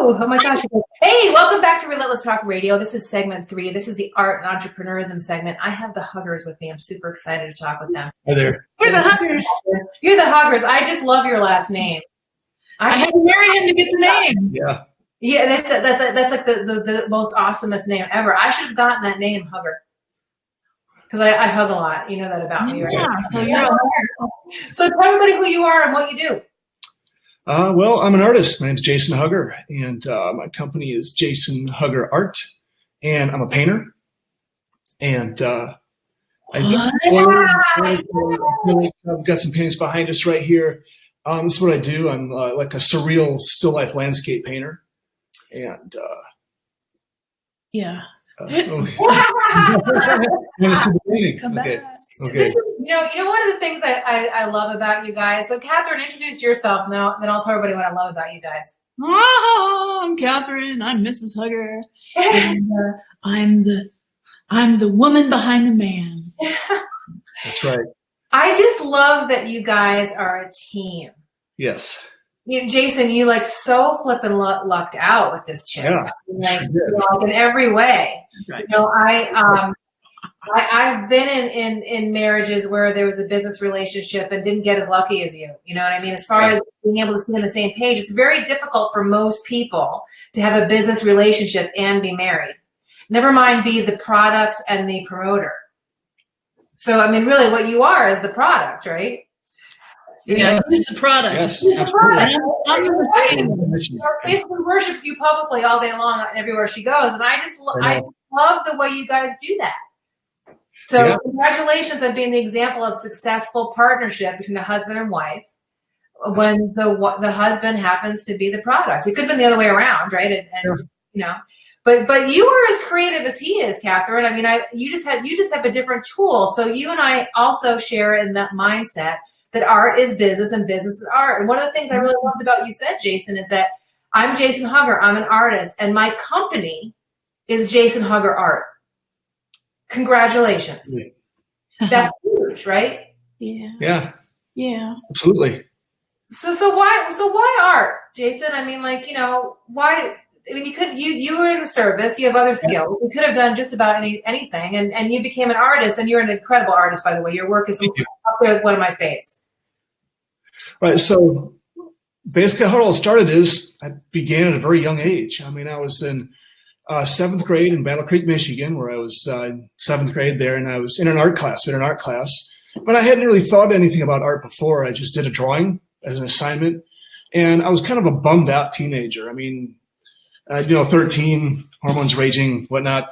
Oh my gosh. Hey, welcome back to Relentless Talk Radio. This is segment 3. This is the art and entrepreneurism segment. I have the huggers with me. I'm super excited to talk with them. Hi there. We're the huggers. You're the huggers. I just love your last name. I had to marry him to get the name. Yeah. Yeah, that's like the most awesomest name ever. I should have gotten that name, Hugger. Because I hug a lot. You know that about me, right? Yeah, so you're a hugger. So tell everybody who you are and what you do. Well, I'm an artist. My name's Jason Hugger, and my company is Jason Hugger Art, and I'm a painter. And I've got some paintings behind us right here. This is what I do. I'm like a surreal still life landscape painter. And yeah. You want to see the painting? Come Okay. back. Okay. You know, one of the things I love about you guys. So, Cathryn, introduce yourself now. Then I'll tell everybody what I love about you guys. Oh, I'm Cathryn. I'm Mrs. Hugger. And, I'm the woman behind the man. That's right. I just love that you guys are a team. Yes. You know, Jason, you like so flippin' lucked out with this chick. Yeah, like, sure you know, like in every way. Right. You know, I've been in marriages where there was a business relationship and didn't get as lucky as you. You know what I mean? As far as being able to be on the same page, it's very difficult for most people to have a business relationship and be married. Never mind be the product and the promoter. So, I mean, really what you are is the product, right? Yeah, it's the product. Yes, You're the absolutely. product. Basically worships you publicly all day long and everywhere she goes. And I love the way you guys do that. So congratulations on being the example of successful partnership between a husband and wife when the husband happens to be the product. It could have been the other way around, right? And you know, but you are as creative as he is, Cathryn. I mean, you just have a different tool. So you and I also share in that mindset that art is business and business is art. And one of the things I really loved about you said, Jason, is that I'm Jason Hugger. I'm an artist, and my company is Jason Hugger Art. Congratulations. That's huge, right? Yeah. Yeah. Yeah. Absolutely. So why art, Jason? I mean, like, you know, why? I mean, you were in the service, you have other skills. You could have done just about anything, and you became an artist, and you're an incredible artist, by the way. Your work is up there with one of my faves. Right. So basically how it all started is I began at a very young age. I mean, I was in 7th grade in Battle Creek, Michigan, where I was in 7th grade there, and I was in an art class, but I hadn't really thought anything about art before. I just did a drawing as an assignment, and I was kind of a bummed out teenager. I mean, 13, hormones raging, whatnot.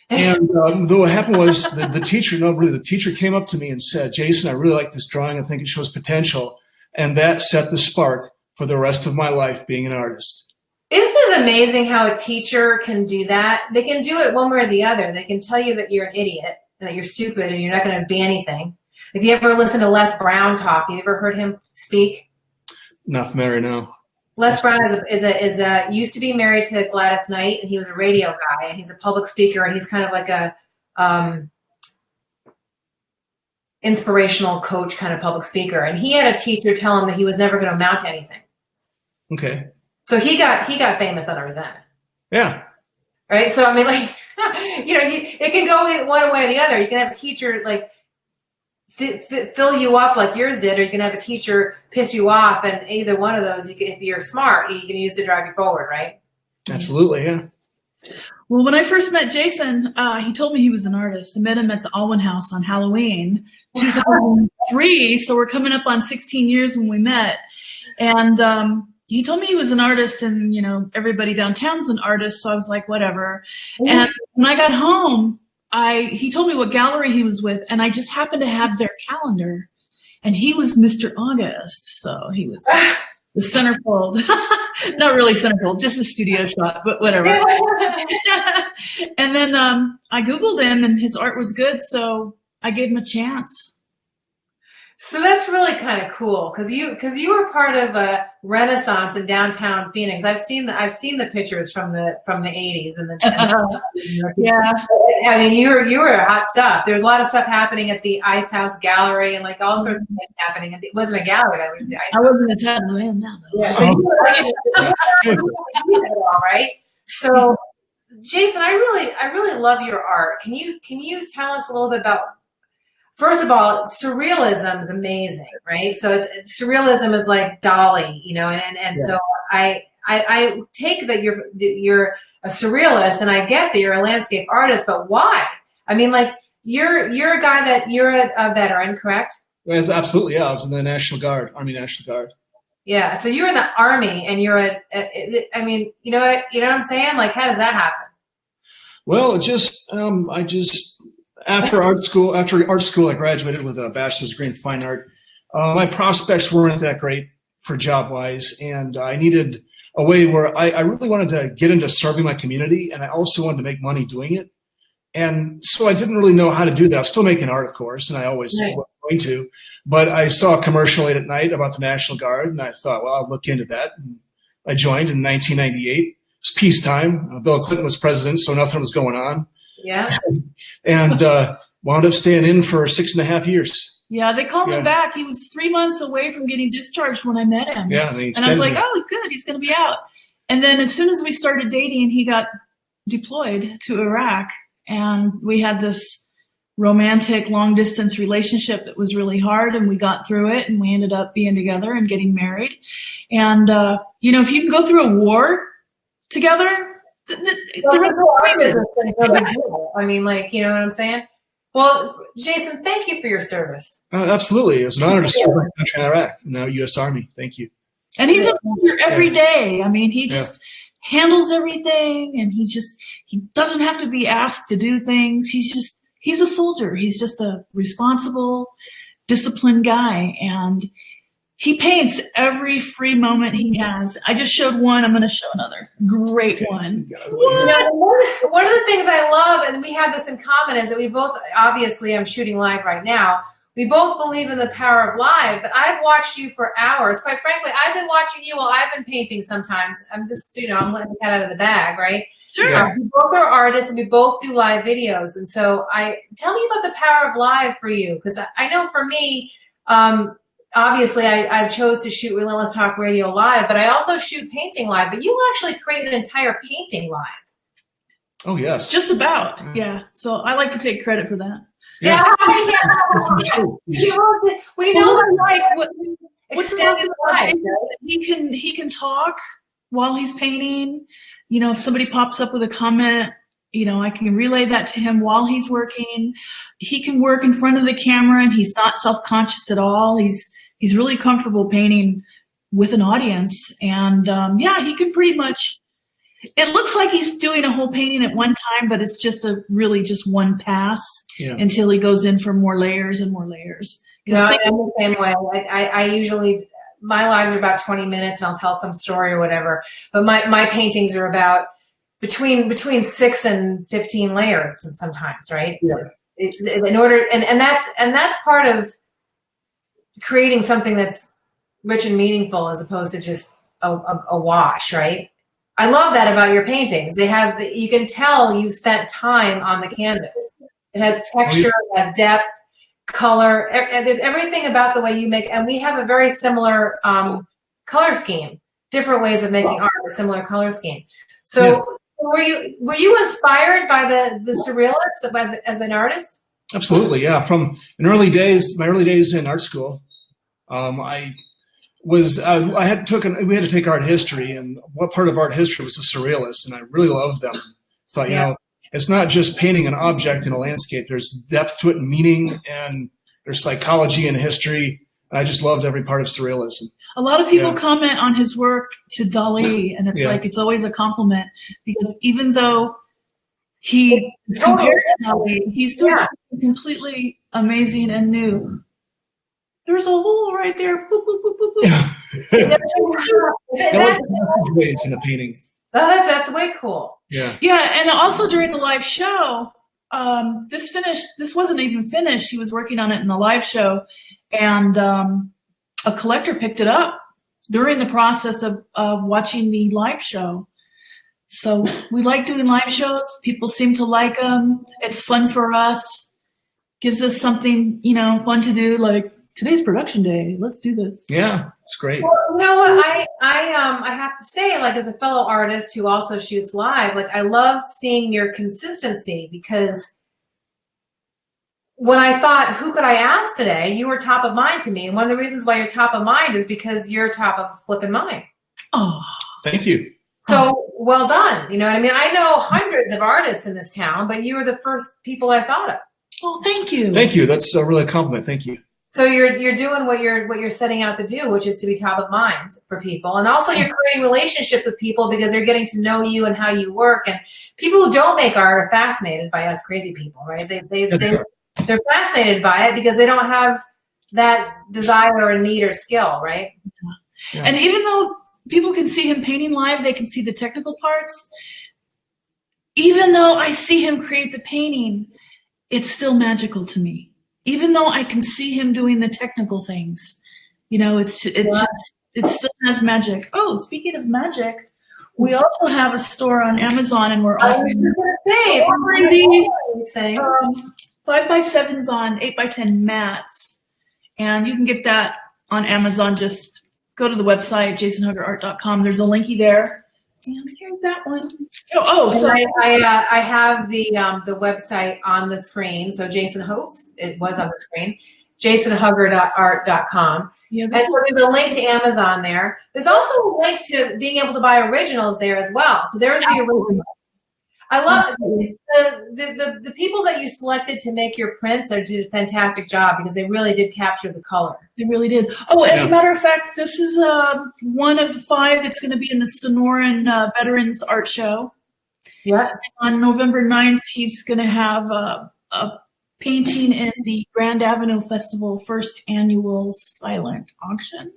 And what happened was the teacher came up to me and said, Jason, I really like this drawing. I think it shows potential. And that set the spark for the rest of my life being an artist. Isn't it amazing how a teacher can do that? They can do it one way or the other. They can tell you that you're an idiot and that you're stupid and you're not going to be anything. If you ever listen to Les Brown talk, have you ever heard him speak? Not familiar, no. Les Brown used to be married to Gladys Knight, and he was a radio guy, and he's a public speaker, and he's kind of like a inspirational coach kind of public speaker. And he had a teacher tell him that he was never going to amount to anything. Okay. So he got famous out of resentment. Yeah. Right. So I mean, like, you know, it can go one way or the other. You can have a teacher like fill you up like yours did, or you can have a teacher piss you off, and either one of those, if you're smart, you can use to drive you forward, right? Absolutely, yeah. Well, when I first met Jason, he told me he was an artist. I met him at the Alwyn House on Halloween, 2003. So we're coming up on 16 years when we met. And he told me he was an artist, and, you know, everybody downtown's an artist. So I was like, whatever. And when I got home, he told me what gallery he was with, and I just happened to have their calendar. And he was Mr. August. So he was the centerfold. Not really centerfold, just a studio shot, but whatever. And then I Googled him, and his art was good, so I gave him a chance. So that's really kind of cool, because you were part of a renaissance in downtown Phoenix. I've seen the pictures from the 80s and the yeah. I mean, you were hot stuff. There's a lot of stuff happening at the Ice House Gallery and like all sorts of things happening. It wasn't a gallery, that was the Ice House. I wasn't a tad, I am now, though. Yeah, so you were all right. So, Jason, I really love your art. Can you tell us a little bit about? First of all, surrealism is amazing, right? So surrealism is like Dali, you know, and so I take that you're a surrealist, and I get that you're a landscape artist, but why? I mean, like you're a guy that you're a veteran, correct? Yes, absolutely. Yeah, I was in the National Guard, Army National Guard. Yeah. So you're in the Army, and you're I mean, you know what I'm saying? Like, how does that happen? Well, after art school, I graduated with a bachelor's degree in fine art. My prospects weren't that great for job wise, and I needed a way where I really wanted to get into serving my community, and I also wanted to make money doing it. And so I didn't really know how to do that. I was still making art, of course, and I always was going to. But I saw a commercial late at night about the National Guard, and I thought, well, I'll look into that. And I joined in 1998. It was peacetime. Bill Clinton was president, so nothing was going on. Yeah. And wound up staying in for 6.5 years. Yeah, they called him back. He was 3 months away from getting discharged when I met him. Yeah, and I was like, oh, good, he's going to be out. And then as soon as we started dating, he got deployed to Iraq. And we had this romantic long-distance relationship that was really hard, and we got through it, and we ended up being together and getting married. And, you know, if you can go through a war together, I mean, like, you know what I'm saying? Well, Jason, thank you for your service. Absolutely. It was an honor to serve my country in Iraq, now U.S. Army. Thank you. And he's a soldier every day. I mean, he just handles everything, and he doesn't have to be asked to do things. He's a soldier. He's just a responsible, disciplined guy, and he paints every free moment he has. I just showed one. I'm going to show another. Great one. You know, one of the things I love, and we have this in common, is that we both, obviously I'm shooting live right now, we both believe in the power of live, but I've watched you for hours. Quite frankly, I've been watching you while I've been painting sometimes. I'm just, you know, I'm letting the cat out of the bag, right? Sure. We both are artists, and we both do live videos. And so tell me about the power of live for you, because I know for me, obviously, I chose to shoot Relentless Talk Radio live, but I also shoot painting live. But you actually create an entire painting live. Oh, yes. Just about, yeah. So I like to take credit for that. Yeah. We know that, like, extended live. He can talk while he's painting. You know, if somebody pops up with a comment, you know, I can relay that to him while he's working. He can work in front of the camera, and he's not self-conscious at all. He's really comfortable painting with an audience. And yeah, he can pretty much, it looks like he's doing a whole painting at one time, but it's just really just one pass until he goes in for more layers and more layers. No, I'm the same way. I usually, my lives are about 20 minutes, and I'll tell some story or whatever. But my paintings are about between 6 and 15 layers sometimes, right? Yeah. In order, and that's part of creating something that's rich and meaningful, as opposed to just a wash, right? I love that about your paintings. You can tell you spent time on the canvas. It has texture, it has depth, color. There's everything about the way you make, and we have a very similar color scheme. Different ways of making art, but similar color scheme. So, were you inspired by the surrealists as an artist? Absolutely, yeah. From my early days in art school, we had to take art history, and what part of art history was the surrealists, and I really loved them. Thought, you know, it's not just painting an object in a landscape. There's depth to it and meaning, and there's psychology and history. And I just loved every part of surrealism. A lot of people comment on his work to Dali, and it's like it's always a compliment, because even though he compared to Dali, he's doing something completely amazing and new. There's a hole right there. Boop, boop, boop, boop, boop. Ways in the painting. Oh, that's way cool. Yeah. Yeah, and also during the live show, this wasn't even finished. He was working on it in the live show, and a collector picked it up during the process of watching the live show. So we like doing live shows. People seem to like them. It's fun for us. Gives us something, fun to do. Like today's production day. Let's do this. Yeah, it's great. Well, you know what? I have to say, like, as a fellow artist who also shoots live, like, I love seeing your consistency, because when I thought, who could I ask today? You were top of mind to me. And one of the reasons why you're top of mind is because you're top of flipping mind. Oh, thank you. So well done. You know what I mean? I know hundreds of artists in this town, but you were the first people I thought of. Oh, thank you. Thank you. That's a really a compliment. Thank you. So you're doing what you're setting out to do, which is to be top of mind for people. And also you're creating relationships with people because they're getting to know you and how you work. And people who don't make art are fascinated by us crazy people, right? They're fascinated by it because they don't have that desire or need or skill, right? Yeah. And even though people can see him painting live, they can see the technical parts. Even though I see him create the painting, it's still magical to me. Even though I can see him doing the technical things, it still has magic. Oh, speaking of magic, we also have a store on Amazon, and we're offering these 5x7s on 8x10 mats, and you can get that on Amazon. Just go to the website jasonhuggerart.com. There's a linky there. And here's that one. So I have the website on the screen. So Jason hopes it was on the screen. jasonhugger.art.com. Yeah, and so there's a link to Amazon there. There's also a link to being able to buy originals there as well. So there's the original. I love the people that you selected to make your prints. They did a fantastic job because they really did capture the color. They really did. Oh, as a matter of fact, this is one of the 5 that's going to be in the Sonoran Veterans Art Show. Yeah. On November 9th, he's going to have a painting in the Grand Avenue Festival first annual silent auction.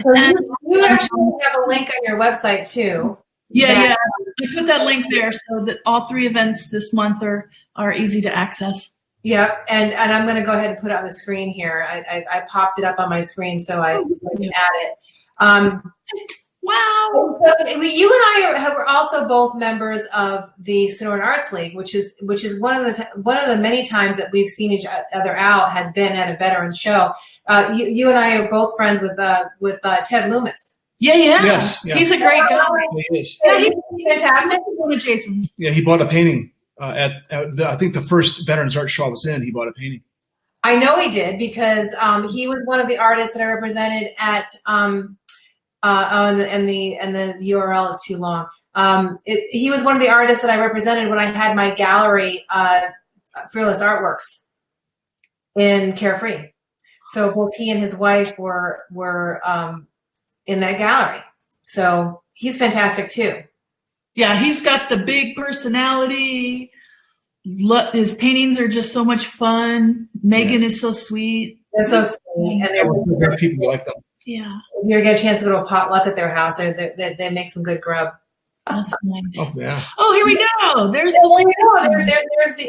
So you actually have a link on your website too. Yeah. I put that link there so that all 3 events this month are easy to access. Yep, and I'm going to go ahead and put it on the screen here. I popped it up on my screen so I can add it. Wow. So you and I were also both members of the Sonoran Arts League, which is one of the many times that we've seen each other out has been at a veterans show. You and I are both friends with Ted Loomis. Yeah. Yes, yeah. He's a great guy. He is. Yeah, he's fantastic. Jason. Yeah, he bought a painting at I think the first Veterans Art Show I was in. He bought a painting. I know he did because he was one of the artists that I represented at and the URL is too long. He was one of the artists that I represented when I had my gallery, Fearless Artworks, in Carefree. So both he and his wife were in that gallery. So he's fantastic too. Yeah, he's got the big personality. His paintings are just so much fun. Megan is so sweet. They're so sweet, and they're people like them. Yeah. If you ever get a chance to go to a potluck at their house, they make some good grub. That's nice. Oh yeah. Oh, here we go. There's the link.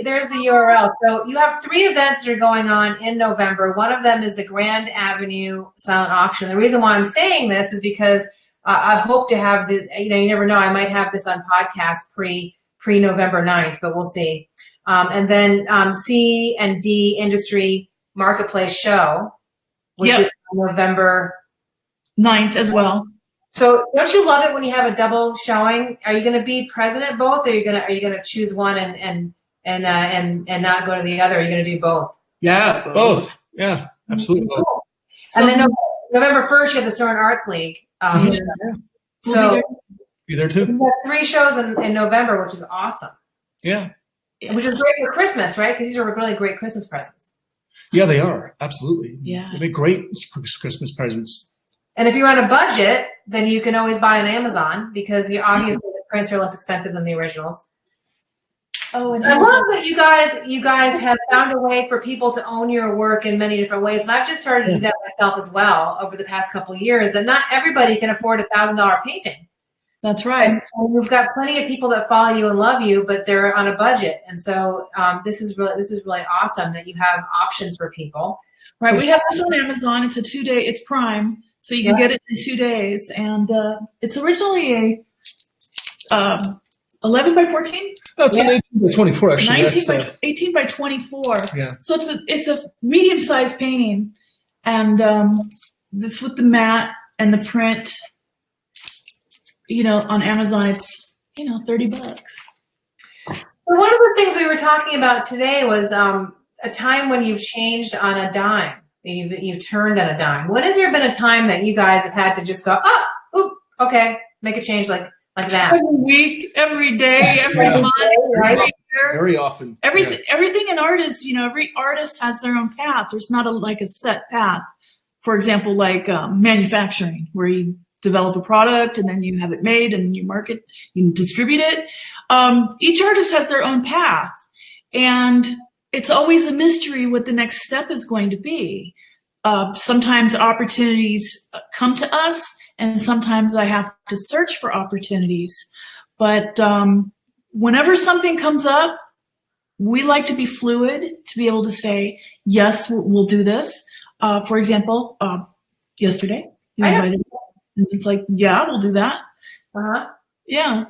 There's the URL. So you have 3 events that are going on in November. One of them is the Grand Avenue Silent Auction. The reason why I'm saying this is because I hope to have you never know. I might have this on podcast pre November 9th, but we'll see. And then C&D Industry Marketplace Show, which is November 9th as well. So don't you love it when you have a double showing? Are you going to be present at both, or are you going to choose one and not go to the other? Are you going to do both? Yeah, both. Yeah, absolutely. Cool. And then November 1st, you have the Sonoran Arts League. So be there too. We have 3 shows in November, which is awesome. Yeah. Which is great for Christmas, right? Because these are really great Christmas presents. Yeah, they are. Absolutely. Yeah. They make great Christmas presents. And if you're on a budget, then you can always buy on Amazon because obviously the prints are less expensive than the originals. Oh, and I love that you guys have found a way for people to own your work in many different ways. And I've just started to do that myself as well over the past couple of years. And not everybody can afford $1,000 painting. That's right. And we've got plenty of people that follow you and love you, but they're on a budget. And so this is really awesome that you have options for people. Right. We have this on Amazon. It's a 2-day. It's Prime. So you can get it in 2 days, and it's originally 11 by 14. That's an 18 by 24, actually. 18 by 24. Yeah. So it's a medium-sized painting, and this with the mat and the print. On Amazon, it's $30. One of the things we were talking about today was a time when you've changed on a dime. You've turned on a dime. When has there been a time that you guys have had to just go, okay, make a change like that? Every week, every day, every month, right? every year. Very often. Everything in art is, every artist has their own path. There's not a set path. For example, like manufacturing, where you develop a product and then you have it made and you market, you distribute it. Each artist has their own path, and it's always a mystery what the next step is going to be. Sometimes opportunities come to us, and sometimes I have to search for opportunities. But whenever something comes up, we like to be fluid, to be able to say, yes, we'll do this. For example, yesterday, you invited me. And it's like, yeah, we'll do that. Yeah.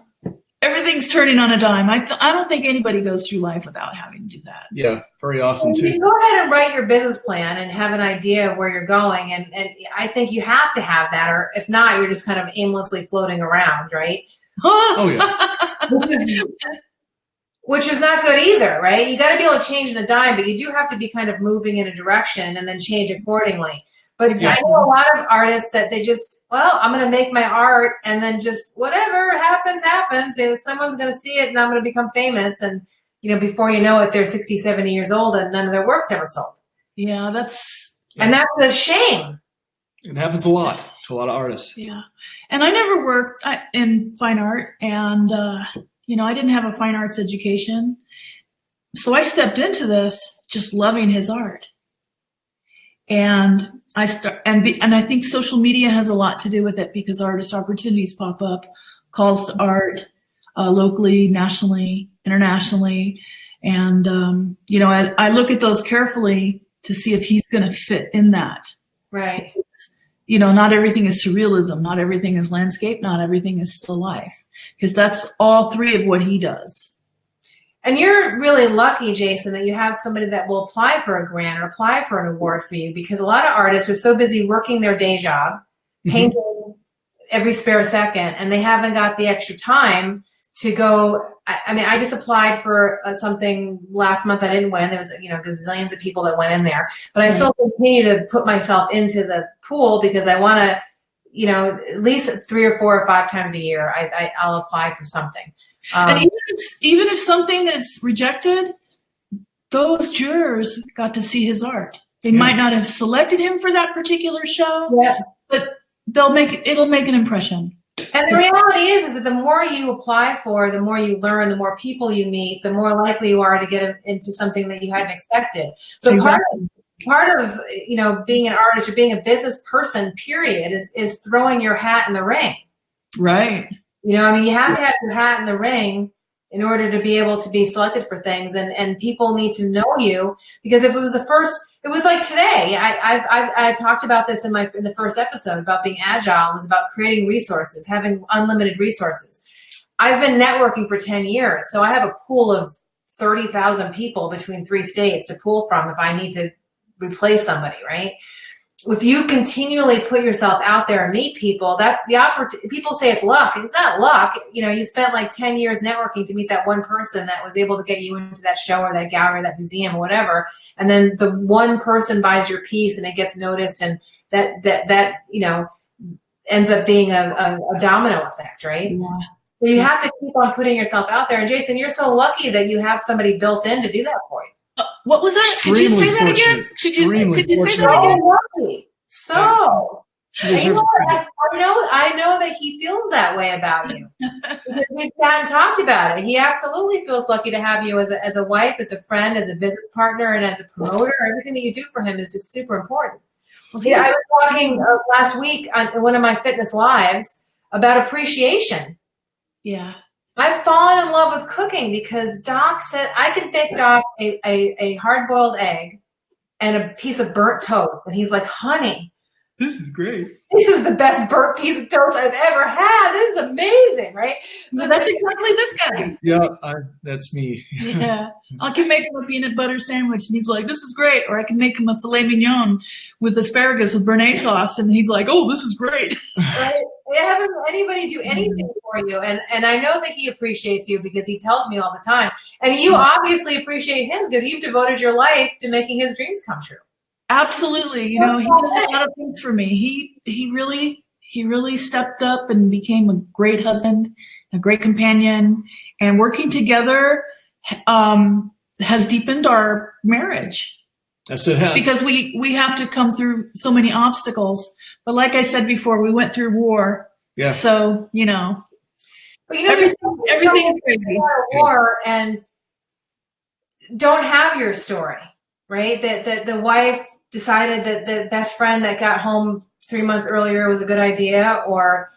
Everything's turning on a dime. I don't think anybody goes through life without having to do that. Yeah, very often too. You go ahead and write your business plan and have an idea of where you're going. And I think you have to have that, or if not, you're just kind of aimlessly floating around, right? Oh, yeah. Which is not good either, right? You got to be able to change in a dime, but you do have to be kind of moving in a direction and then change accordingly. But I know a lot of artists that they just, I'm going to make my art, and then just whatever happens, happens. And someone's going to see it, and I'm going to become famous. And, before you know it, they're 60, 70 years old, and none of their work's ever sold. Yeah, that's a shame. It happens a lot to a lot of artists. Yeah. And I never worked in fine art, and, I didn't have a fine arts education. So I stepped into this just loving his art. And I think social media has a lot to do with it, because artist opportunities pop up, calls to art, locally, nationally, internationally. And, I look at those carefully to see if he's going to fit in that. Right. Not everything is surrealism. Not everything is landscape. Not everything is still life, because that's all three of what he does. And you're really lucky, Jason, that you have somebody that will apply for a grant or apply for an award for you, because a lot of artists are so busy working their day job, painting every spare second, and they haven't got the extra time to go. I just applied for something last month. I didn't win. There was, gazillions of people that went in there, but I still continue to put myself into the pool, because I want to, at least 3 or 4 or 5 times a year, I'll apply for something. And even if something is rejected, those jurors got to see his art. They might not have selected him for that particular show, but it'll make an impression. And the reality is that the more you apply for, the more you learn, the more people you meet, the more likely you are to get into something that you hadn't expected. So part of being an artist or being a business person, period, is throwing your hat in the ring. Right. You have to have your hat in the ring in order to be able to be selected for things, and people need to know you, because if it was it was like today. I talked about this in the first episode about being agile. It was about creating resources, having unlimited resources. I've been networking for 10 years, so I have a pool of 30,000 people between 3 states to pull from if I need to replace somebody, right? If you continually put yourself out there and meet people, that's the opportunity. People say it's luck. It's not luck. You spent like 10 years networking to meet that one person that was able to get you into that show or that gallery, or that museum or whatever. And then the one person buys your piece and it gets noticed, and that ends up being a domino effect, right? Yeah. So you have to keep on putting yourself out there. And Jason, you're so lucky that you have somebody built in to do that for you. What was that? Could you say that again? Could you say that again? So, I know that he feels that way about you. Because we've sat and talked about it. He absolutely feels lucky to have you as a wife, as a friend, as a business partner, and as a promoter. Everything that you do for him is just super important. Yeah, I was talking last week on one of my fitness lives about appreciation. Yeah. I've fallen in love with cooking because Doc said I could bake Doc a hard-boiled egg and a piece of burnt toast. And he's like, honey, This is great. This is the best burnt piece of toast I've ever had. This is amazing, right? So that's exactly this guy. Yeah, that's me. Yeah. I can make him a peanut butter sandwich, and he's like, this is great. Or I can make him a filet mignon with asparagus with Béarnaise sauce, and he's like, oh, this is great. Right? We haven't anybody do anything for you. And I know that he appreciates you because he tells me all the time. And you obviously appreciate him because you've devoted your life to making his dreams come true. Absolutely. You know, he does a lot of things for me. He really stepped up and became a great husband, a great companion, and working together has deepened our marriage. Yes, it has. Because we have to come through so many obstacles. But like I said before, we went through war. Yeah. So, you know, but you know, everything is crazy. War and don't have your story, right? That the wife decided that the best friend that got home 3 months earlier was a good idea, or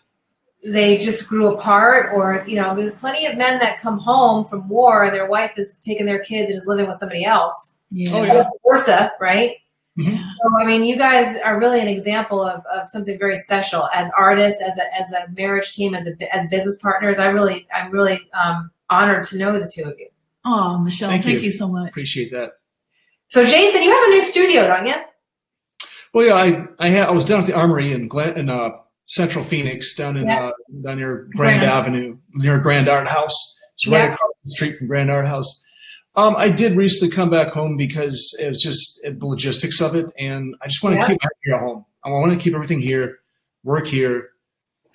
they just grew apart, or, you know, there's plenty of men that come home from war and their wife is taking their kids and is living with somebody else. Yeah. Oh, yeah. Versa, right? Yeah. So, I mean, you guys are really an example of something very special as artists, as a marriage team, as business partners. I'm really honored to know the two of you. Oh, Michelle, thank you so much. Appreciate that. So, Jason, you have a new studio, don't you? Well, yeah, I was down at the Armory in Central Phoenix, down near Grand Avenue, near Grand Art House. It's right across the street from Grand Art House. I did recently come back home because it was just the logistics of it, and I just want to keep my here at home. I want to keep everything here, work here.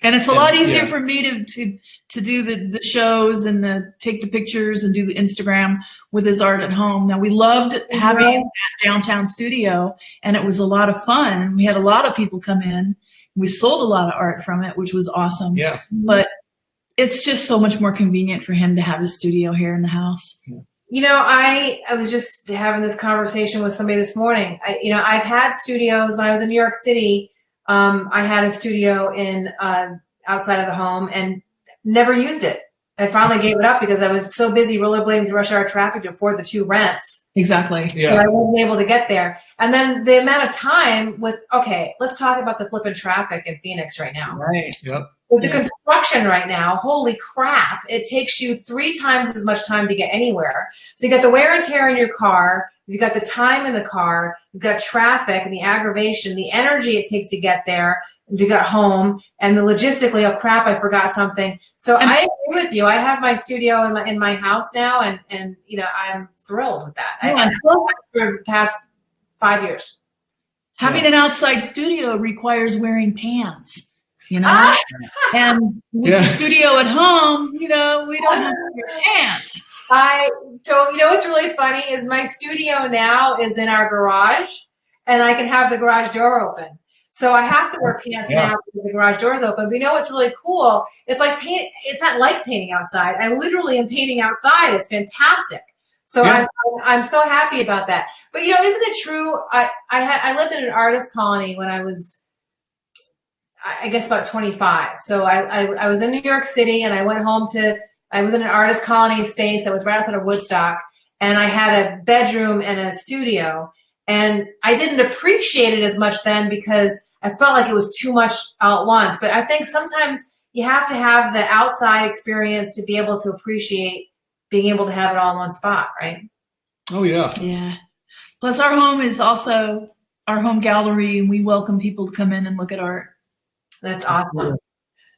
And it's a lot easier for me to do the shows and take the pictures and do the Instagram with his art at home. Now, we loved having that downtown studio, and it was a lot of fun. We had a lot of people come in. We sold a lot of art from it, which was awesome. Yeah. But it's just so much more convenient for him to have his studio here in the house. Yeah. You know, I was just having this conversation with somebody this morning. I've had studios when I was in New York City. I had a studio in outside of the home and never used it. I finally gave it up because I was so busy rollerblading through rush hour traffic to afford the 2 rents. Exactly. Yeah. I wasn't able to get there. And then the amount of time let's talk about the flipping traffic in Phoenix right now. Right. Yep. With the construction right now, holy crap, it takes you 3 times as much time to get anywhere. So you got the wear and tear in your car, you've got the time in the car, you've got traffic and the aggravation, the energy it takes to get there, to get home, and the logistically, oh crap, I forgot something. So I agree with you. I have my studio in my house now, and you know, I'm thrilled with that. I for the past 5 years. Having an outside studio requires wearing pants. You know, and with the studio at home, you know, we don't have to wear pants. So you know what's really funny is my studio now is in our garage, and I can have the garage door open. So I have to wear pants now because the garage door is open. But you know what's really cool? It's like it's not like painting outside. I literally am painting outside. It's fantastic. So I'm so happy about that. But you know, isn't it true? I lived in an artist colony when I was, I guess, about 25. So I was in New York City, and I went home I was in an artist colony space that was right outside of Woodstock, and I had a bedroom and a studio, and I didn't appreciate it as much then because I felt like it was too much all at once. But I think sometimes you have to have the outside experience to be able to appreciate being able to have it all in one spot, right? Oh, yeah. Yeah. Plus, our home is also our home gallery, and we welcome people to come in and look at art. That's awesome.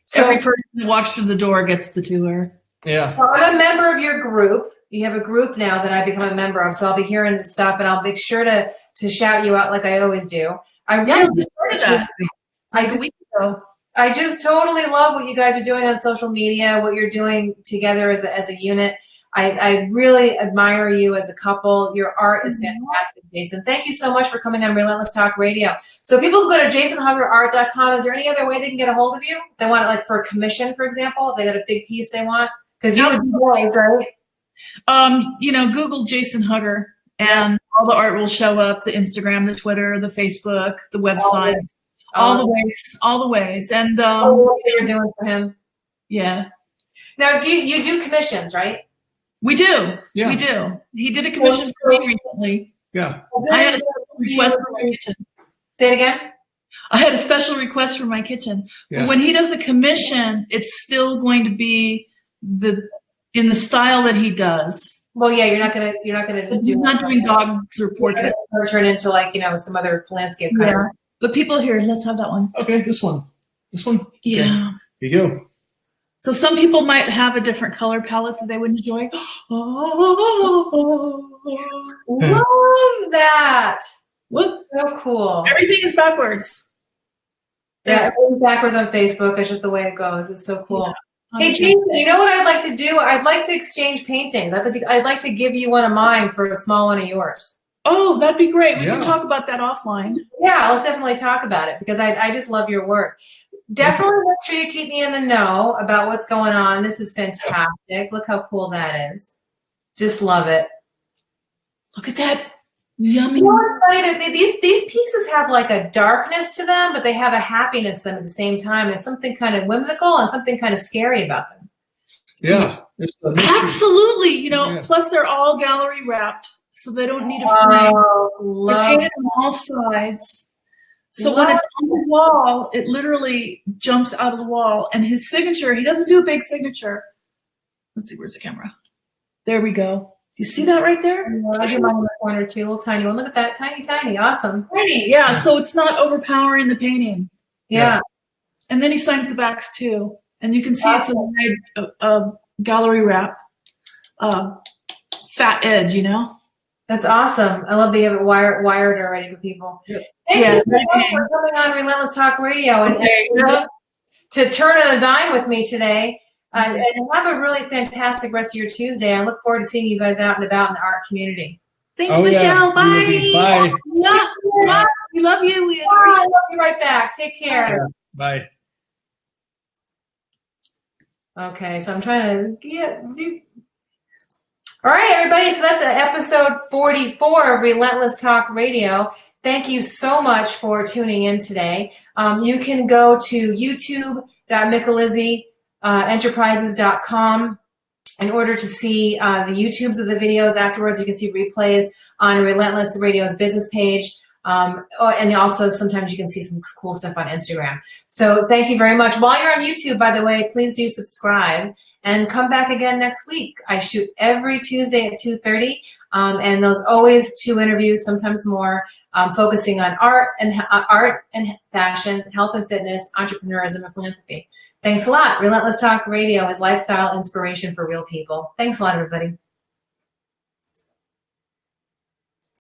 So every person who walks through the door gets the tour. Yeah. So I'm a member of your group. You have a group now that I become a member of, so I'll be hearing stuff, and I'll make sure to shout you out like I always do. I just totally love what you guys are doing on social media, what you're doing together as a unit. I really admire you as a couple. Your art is fantastic, Jason. Thank you so much for coming on Relentless Talk Radio. So people go to jasonhuggerart.com. Is there any other way they can get a hold of you? If they want it like for a commission, for example, if they got a big piece they want? Because you would be boys, right? You know, Google Jason Hugger, and all the art will show up, the Instagram, the Twitter, the Facebook, the website, all the ways. And what you're doing for him. Yeah. Now, you do commissions, right? We do. Yeah. We do. He did a commission for me recently. Yeah. I had a request for my kitchen. Say it again. I had a special request for my kitchen. Yeah. But when he does a commission, it's still going to be in the style that he does. Well, yeah, you're not gonna just do. He's not doing dogs or portraits. Or turn into like some other landscape kind of. But people here, let's have that one. Okay, this one. This one. Yeah. Okay. Here you go. So some people might have a different color palette that they would enjoy. Love that. What's So cool. Everything is backwards. Yeah, everything's backwards on Facebook. It's just the way it goes. It's so cool. Yeah. Hey, Jason, you know what I'd like to do? I'd like to exchange paintings. I'd like to give you one of mine for a small one of yours. Oh, that'd be great. We can talk about that offline. Yeah, let's definitely talk about it because I just love your work. Definitely make sure you keep me in the know about what's going on. This is fantastic. Look how cool that is. Just love it. Look at that. Yummy. You know what's funny? That these pieces have like a darkness to them, but they have a happiness to them at the same time. It's something kind of whimsical and something kind of scary about them. Yeah. Absolutely. Plus they're all gallery wrapped, so they don't need a frame. They're painted on all sides. So when it's on the wall, it literally jumps out of the wall. And his signature, he doesn't do a big signature. Let's see, where's the camera? There we go. You see that right there? I do mine in the corner too, a little tiny one. Look at that, tiny, tiny, awesome. Tiny, yeah. So it's not overpowering the painting. Yeah. And then he signs the backs too, and you can see it's a gallery wrap, fat edge. That's awesome. I love that you have it wired already for people. Yeah. Thank you so much for coming on Relentless Talk Radio and to turn on a dime with me today. And have a really fantastic rest of your Tuesday. I look forward to seeing you guys out and about in the art community. Thanks, Michelle. Bye. Bye. Bye. We love you. We adore I you. love you right back. Take care. Bye. Okay, so I'm trying to get. All right, everybody. So that's episode 44 of Relentless Talk Radio. Thank you so much for tuning in today. You can go to youtube.micalizzi enterprises.com in order to see the YouTubes of the videos afterwards. You can see replays on Relentless Radio's business page. And also sometimes you can see some cool stuff on Instagram. So thank you very much. While you're on YouTube, by the way, please do subscribe and come back again next week. I shoot every Tuesday at 2:30. And those always 2 interviews, sometimes more, focusing on art and fashion, health and fitness, entrepreneurism, and philanthropy. Thanks a lot. Relentless Talk Radio is lifestyle inspiration for real people. Thanks a lot, everybody.